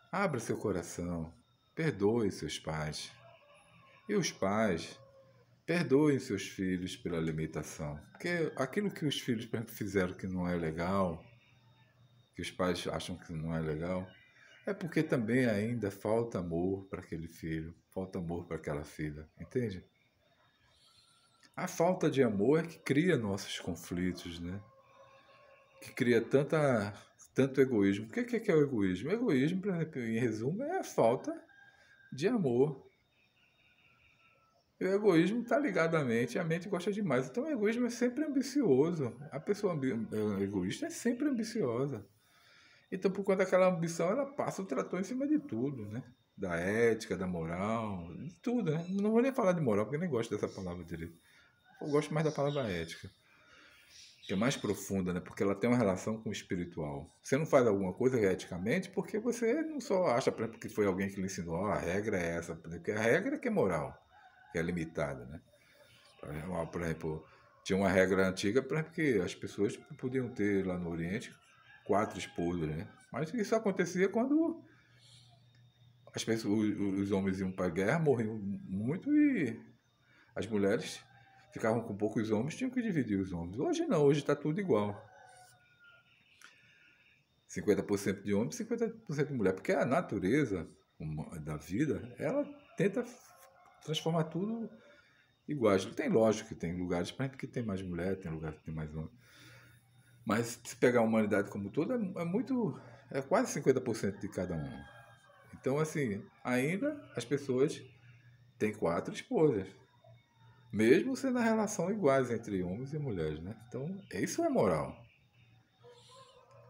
Abra seu coração, perdoe seus pais. E os pais, perdoem seus filhos pela limitação. Porque aquilo que os filhos, por exemplo, fizeram que não é legal, que os pais acham que não é legal, é porque também ainda falta amor para aquele filho, falta amor para aquela filha, entende? A falta de amor é que cria nossos conflitos, né? Que cria tanto egoísmo. O que é o egoísmo? O egoísmo, por exemplo, em resumo, é a falta de amor. E o egoísmo está ligado à mente, e a mente gosta demais. Então o egoísmo é sempre ambicioso. A pessoa egoísta é sempre ambiciosa. Então, por conta daquela ambição, ela passa o trator em cima de tudo, né? Da ética, da moral, de tudo, né? Não vou nem falar de moral, porque eu nem gosto dessa palavra direito. Eu gosto mais da palavra ética, que é mais profunda, né? Porque ela tem uma relação com o espiritual. Você não faz alguma coisa eticamente porque você não só acha, por exemplo, que foi alguém que lhe ensinou, a regra é essa, porque a regra é que é moral, que é limitada, né? Por exemplo, Tinha uma regra antiga para que as pessoas podiam ter lá no Oriente 4 esposas, né? Mas isso acontecia quando as pessoas, os homens iam para a guerra, morriam muito e as mulheres ficavam com poucos homens, tinham que dividir os homens. Hoje não, hoje está tudo igual. 50% de homem, 50% de mulher, porque a natureza da vida, ela tenta transformar tudo iguais. Tem lógico que tem lugares que tem mais mulher, tem lugares que tem mais homem. Mas se pegar a humanidade como toda, é quase 50% de cada um. Então, assim, ainda as pessoas têm 4 esposas. Mesmo sendo a relação iguais entre homens e mulheres, né? Então, isso é moral.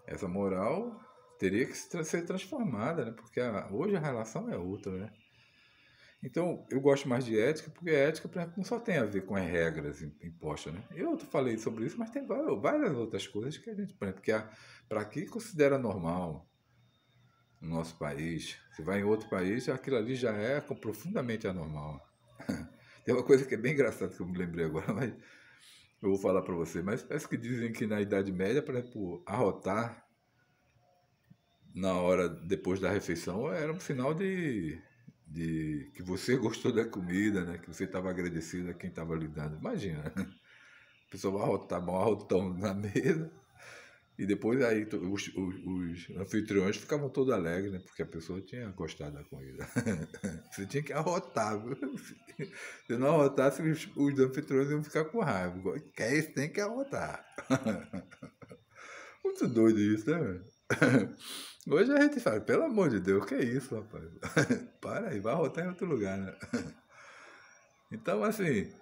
Essa moral teria que ser transformada, né? Porque hoje a relação é outra, né? Então, eu gosto mais de ética, porque a ética, por exemplo, não só tem a ver com as regras impostas, né? Eu falei sobre isso, mas tem várias outras coisas que a gente, por exemplo, para que considera normal no nosso país. Se vai em outro país, aquilo ali já é profundamente anormal. Tem uma coisa que é bem engraçada que eu me lembrei agora, mas eu vou falar para você. Mas parece que dizem que na Idade Média, por exemplo, arrotar na hora depois da refeição era um sinal de que você gostou da comida, né? Que você estava agradecido a quem estava lhe dando. Imagina, a pessoa vai arrotar um arrotão na mesa e depois aí os anfitriões ficavam todos alegres, né? Porque a pessoa tinha gostado da comida. Você tinha que arrotar, viu? Se não arrotasse, os anfitriões iam ficar com raiva. Quer isso, tem que arrotar. Muito doido isso, né, velho? Hoje a gente fala, pelo amor de Deus, que é isso, rapaz? Para aí, vai arrotar em outro lugar, né? Então, assim,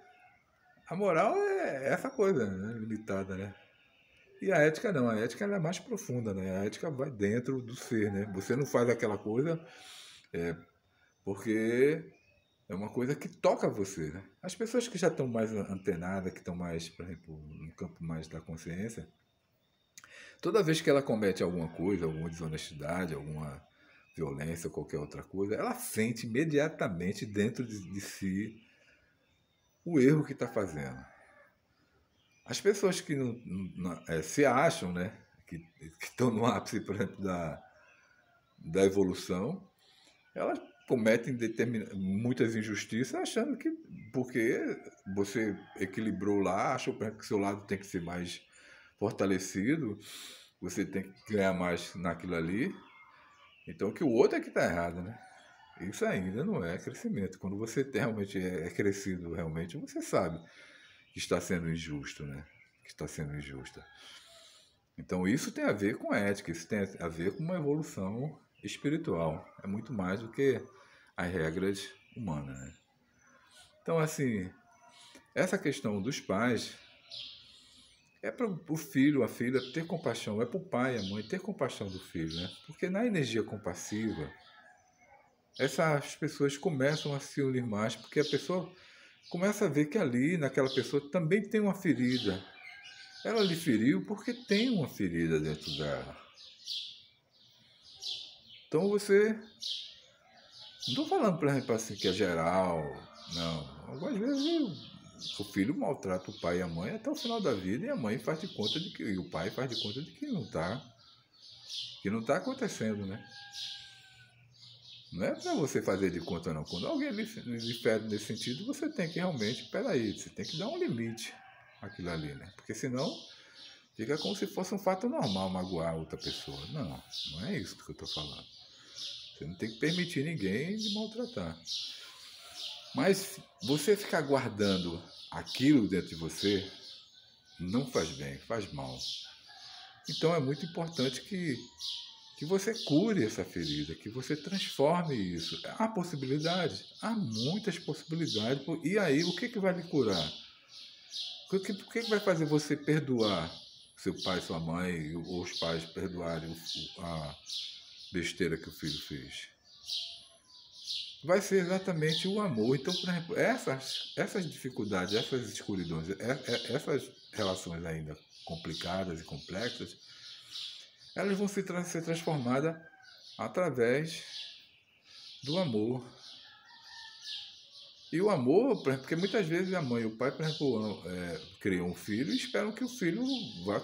a moral é essa coisa, né? Limitada, né? E a ética não, a ética ela é mais profunda, né? A ética vai dentro do ser, né? Você não faz aquela coisa porque é uma coisa que toca você, né? As pessoas que já estão mais antenadas, que estão mais, por exemplo, no campo mais da consciência, toda vez que ela comete alguma coisa, alguma desonestidade, alguma violência, qualquer outra coisa, ela sente imediatamente dentro de si o erro que está fazendo. As pessoas que se acham, né, que estão no ápice, por exemplo, da evolução, elas cometem muitas injustiças achando que porque você equilibrou lá, achou que seu lado tem que ser mais fortalecido, você tem que ganhar mais naquilo ali, então que o outro é que está errado, né? Isso ainda não é crescimento. Quando você realmente é crescido, realmente, você sabe que está sendo injusto, né? Que está sendo injusta. Então isso tem a ver com ética, isso tem a ver com uma evolução espiritual. É muito mais do que as regras humanas, né? Então, assim, essa questão dos pais é para o filho, a filha ter compaixão, é para o pai, a mãe ter compaixão do filho, né? Porque na energia compassiva, essas pessoas começam a se unir mais, porque a pessoa começa a ver que ali, naquela pessoa, também tem uma ferida. Ela lhe feriu porque tem uma ferida dentro dela. Então você. Não estou falando, por exemplo, assim, que é geral. Não. Algumas vezes o filho maltrata o pai e a mãe até o final da vida e a mãe faz de conta de que. E o pai faz de conta de que não está. Que não está acontecendo, né? Não é para você fazer de conta, não. Quando alguém lhe fere nesse sentido, você tem que realmente. Peraí, você tem que dar um limite àquilo ali, né? Porque senão fica como se fosse um fato normal magoar outra pessoa. Não, não é isso que eu estou falando. Você não tem que permitir ninguém de maltratar. Mas você ficar guardando aquilo dentro de você não faz bem, faz mal. Então é muito importante que você cure essa ferida, que você transforme isso. Há possibilidades? Há muitas possibilidades. E aí, o que vai lhe curar? O que vai fazer você perdoar seu pai, sua mãe, ou os pais perdoarem a besteira que o filho fez? Vai ser exatamente o amor. Então, por exemplo, essas dificuldades, essas escuridões, essas relações ainda complicadas e complexas, elas vão ser transformadas através do amor. E o amor, porque muitas vezes a mãe e o pai, por exemplo, criam um filho e esperam que o filho vá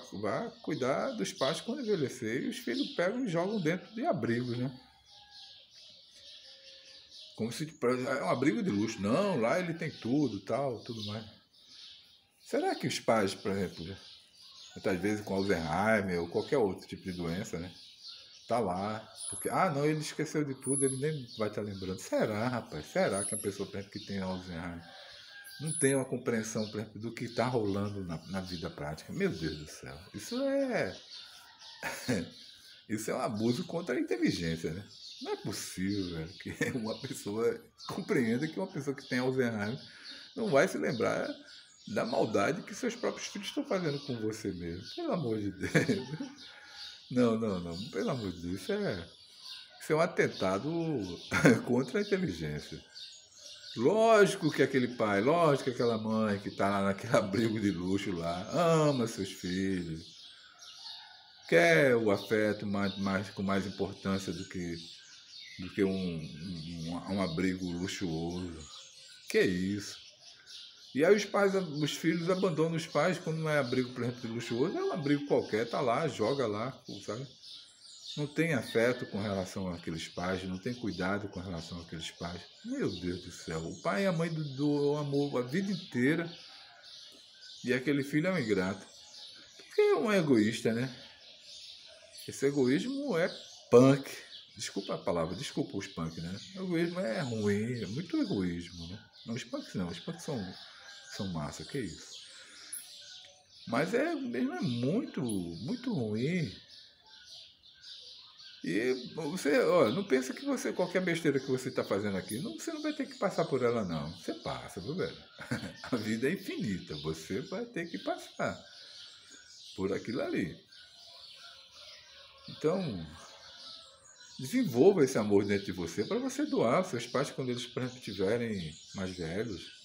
cuidar dos pais quando envelhecer. E os filhos pegam e jogam dentro de abrigos, né? Como se é um abrigo de luxo. Não, lá ele tem tudo, tal, tudo mais. Será que os pais, por exemplo, muitas vezes com Alzheimer ou qualquer outro tipo de doença, né? Tá lá. Porque, não, ele esqueceu de tudo, ele nem vai estar lembrando. Será, rapaz? Será que a pessoa, por exemplo, que tem Alzheimer não tem uma compreensão, por exemplo, do que está rolando na vida prática? Meu Deus do céu. Isso é um abuso contra a inteligência, né? Não é possível, velho, que uma pessoa compreenda que uma pessoa que tem Alzheimer não vai se lembrar da maldade que seus próprios filhos estão fazendo com você mesmo. Pelo amor de Deus. Não, não, não. Pelo amor de Deus. Isso é um atentado contra a inteligência. Lógico que aquele pai, lógico que aquela mãe que está lá naquele abrigo de luxo lá, ama seus filhos, quer o afeto com mais importância do que um abrigo luxuoso. Que isso? E aí os filhos abandonam os pais quando não é abrigo, por exemplo, de luxuoso, é um abrigo qualquer, tá lá, joga lá, sabe? Não tem afeto com relação àqueles pais, não tem cuidado com relação àqueles pais. Meu Deus do céu, o pai e a mãe do amor a vida inteira e aquele filho é um ingrato. Porque é um egoísta, né? Esse egoísmo é punk. Desculpa a palavra, desculpa os punk, né? O egoísmo é ruim, é muito egoísmo, né? Não, os punks não, os punks são massa, que isso. Mas mesmo é muito, muito ruim. E você, não pensa que qualquer besteira que você está fazendo aqui, você não vai ter que passar por ela, não. Você passa, viu, velho? A vida é infinita, você vai ter que passar por aquilo ali. Então, desenvolva esse amor dentro de você para você doar aos seus pais quando eles, por exemplo, estiverem mais velhos.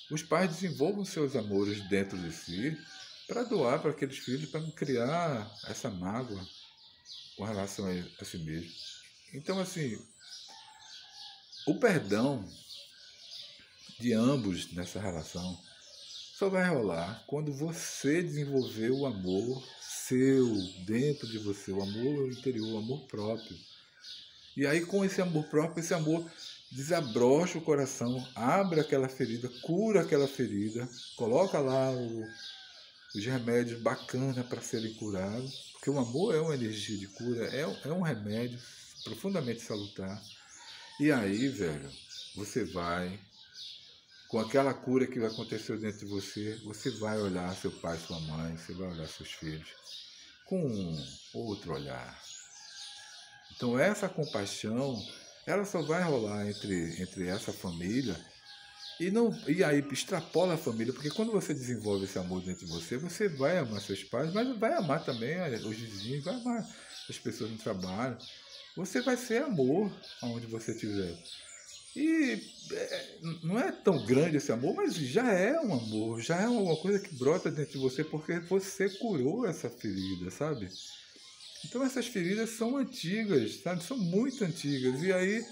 Os pais desenvolvam seus amores dentro de si para doar para aqueles filhos, para não criar essa mágoa com relação a si mesmo. Então, assim, o perdão de ambos nessa relação só vai rolar quando você desenvolver o amor seu, dentro de você, o amor interior, o amor próprio. E aí, com esse amor próprio, esse amor desabrocha o coração, abre aquela ferida, cura aquela ferida, coloca lá os remédios bacanas para serem curados, porque o amor é uma energia de cura, é um remédio profundamente salutar. E aí, velho, você vai, com aquela cura que aconteceu dentro de você, você vai olhar seu pai, sua mãe, você vai olhar seus filhos com outro olhar. Então essa compaixão, ela só vai rolar entre essa família e aí extrapola a família, porque quando você desenvolve esse amor dentro de você, você vai amar seus pais, mas vai amar também os vizinhos, vai amar as pessoas no trabalho. Você vai ser amor aonde você estiver. E não é tão grande esse amor, mas já é um amor, já é uma coisa que brota dentro de você, porque você curou essa ferida, sabe? Então essas feridas são antigas, sabe? São muito antigas. E aí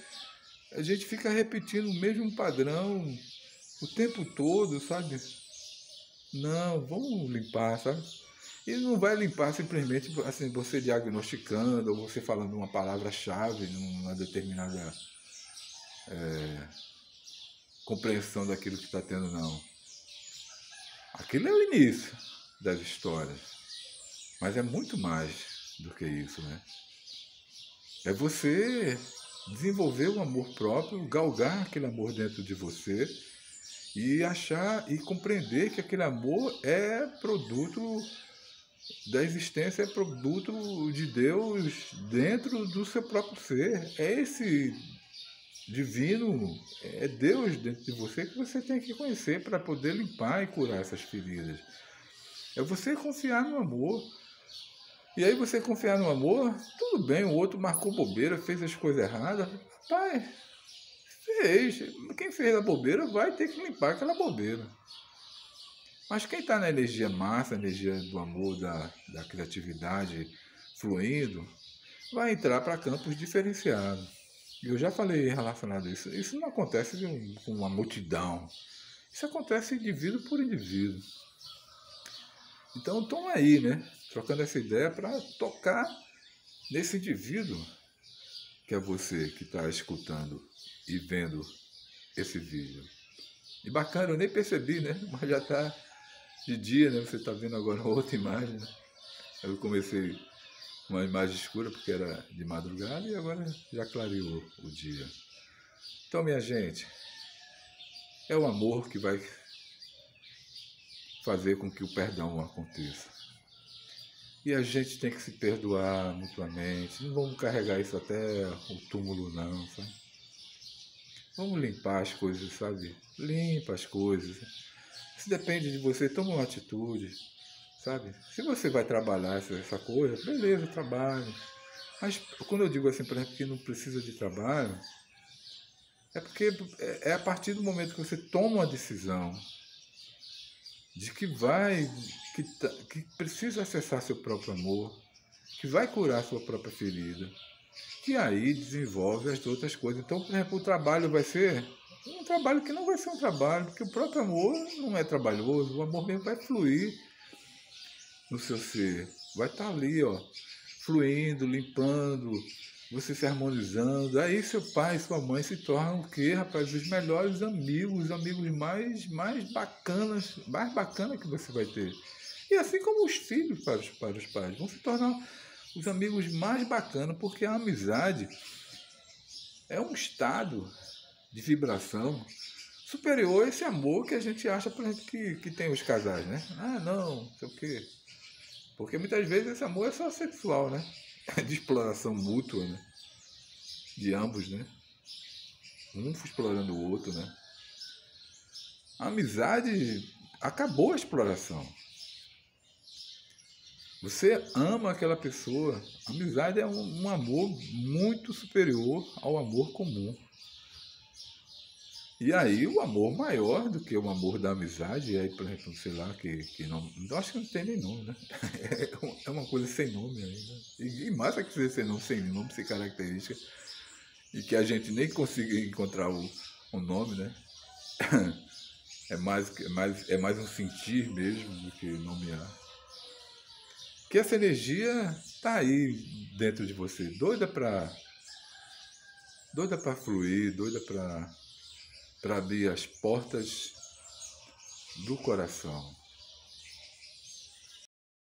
a gente fica repetindo o mesmo padrão o tempo todo, sabe? Não, vamos limpar, sabe? E não vai limpar simplesmente assim, você diagnosticando ou você falando uma palavra-chave numa determinada compreensão daquilo que está tendo, não. Aquilo é o início das histórias. Mas é muito mais do que isso, né? É você desenvolver o amor próprio, galgar aquele amor dentro de você e achar e compreender que aquele amor é produto da existência, é produto de Deus dentro do seu próprio ser. É esse divino, é Deus dentro de você que você tem que conhecer para poder limpar e curar essas feridas. É você confiar no amor. E aí você confiar no amor, tudo bem, o outro marcou bobeira, fez as coisas erradas. Rapaz, fez. Quem fez a bobeira vai ter que limpar aquela bobeira. Mas quem está na energia massa, energia do amor, da criatividade fluindo, vai entrar para campos diferenciados. Eu já falei relacionado a isso. Isso não acontece com uma multidão. Isso acontece indivíduo por indivíduo. Então estão aí, né? Trocando essa ideia para tocar nesse indivíduo que é você que está escutando e vendo esse vídeo. E bacana, eu nem percebi, né? Mas já está de dia, né? Você está vendo agora outra imagem, né? Eu comecei uma imagem escura porque era de madrugada e agora já clareou o dia. Então, minha gente, é o amor que vai fazer com que o perdão aconteça. E a gente tem que se perdoar mutuamente. Não vamos carregar isso até o túmulo, não, sabe? Vamos limpar as coisas, sabe? Limpa as coisas. Se depende de você, toma uma atitude, sabe? Se você vai trabalhar essa coisa, beleza, trabalhe. Mas quando eu digo assim, por exemplo, que não precisa de trabalho, é porque é a partir do momento que você toma uma decisão de que precisa acessar seu próprio amor, que vai curar sua própria ferida, que aí desenvolve as outras coisas. Então, por exemplo, o trabalho vai ser um trabalho que não vai ser um trabalho, porque o próprio amor não é trabalhoso, o amor mesmo vai fluir no seu ser, vai estar ali, ó, fluindo, limpando, você se harmonizando. Aí seu pai e sua mãe se tornam o quê, rapaz? Os melhores amigos, os amigos mais bacanas que você vai ter. E assim como os filhos para os pais, vão se tornar os amigos mais bacanas, porque a amizade é um estado de vibração superior a esse amor que a gente acha, por exemplo, que tem os casais, né? Ah, não, não sei o quê. Porque muitas vezes esse amor é só sexual, né? De exploração mútua, né? De ambos, né? Um explorando o outro, né? A amizade acabou a exploração. Você ama aquela pessoa. A amizade é um amor muito superior ao amor comum. E aí o amor maior do que o amor da amizade, aí, por exemplo, sei lá, que não. Eu acho que não tem nem nome, né? É uma coisa sem nome ainda. E massa que seja sem nome, sem característica. E que a gente nem consiga encontrar o nome, né? É mais um sentir mesmo do que nomear. Que essa energia tá aí dentro de você, doida para fluir, doida para abrir as portas do coração.